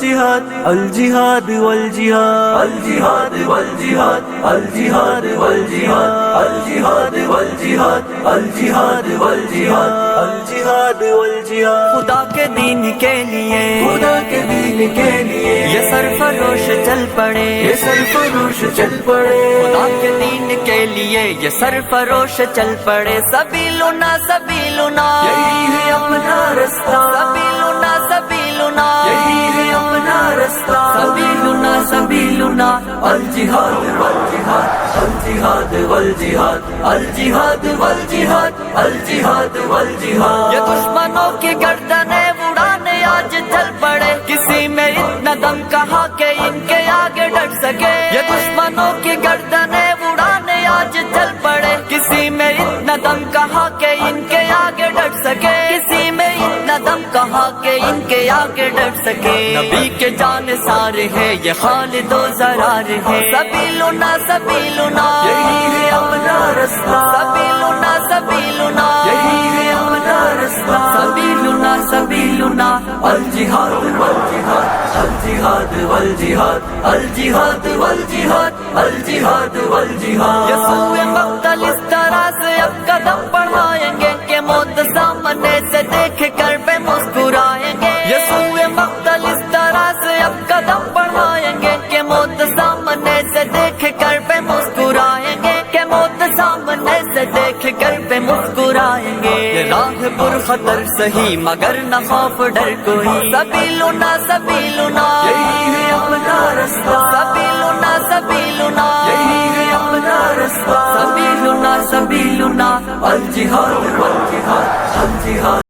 والجهاد الجهاد والجهاد الجهاد والجهاد الجهاد والجهاد الجهاد والجهاد الجهاد والجهاد الجهاد والجهاد خدا کے دین کے لیے، خدا کے دین کے لیے یہ سرفروش چل پڑے، یہ سرفروش چل پڑے، خدا کے دین کے لیے یہ سرفروش چل پڑے. سبیلنا سبیلنا یہی ہے اپنا رستہ، سبیلنا سبیلنا یہی ہے اپنا رستہ، سبیلنا سبیلنا الجہاد والجہاد الجہاد والجہاد الجہاد والجہاد الجہاد والجہاد. یہ دشمنوں کی گردنیں اڑانے آج چل پڑے، کسی میں اتنا دم کہاں کہ ان کے آگے ڈٹ سکے. یہ دشمنوں کی گردنیں اڑانے آج چل پڑے، کسی میں اتنا دم کہاں کہ ان کے آگے ڈٹ سکے. کسی میں اتنا دم کہاں کہ ان کے آگے ڈٹ سکے. نبی کے جان سار ہے یہ خالد و زرار ہے. سبیلنا سبیلنا یہی ہے اپنا رستہ، سبیلنا سبیلنا یہی ہے اپنا رستہ، سبیلنا سبیلنا الجہاد والجہاد الجہاد والجہاد الجہاد والجہاد الجہاد والجہاد. یسوع مقتل اس طرح سے اب قدم بڑھائیں گے کہ موت سامنے سے دیکھ کر بے مسکرائیں گے. یسوع مقتل اس طرح سے اب قدم بڑھائیں گے کہ موت سامنے سے دیکھ کر بے مسکرائیں گے، کہ موت سامنے سے دیکھ کر بے مسکرائیں گے. یہ راہ پر خطر سہی مگر نہ خوف ڈر کوئی. سبیلنا سبیلنا یہی ہے اپنا رستہ، سبیلنا سبیلنا یہی ہے اپنا رستہ، سبیلنا سبیلنا الجہاد والجہاد الجہاد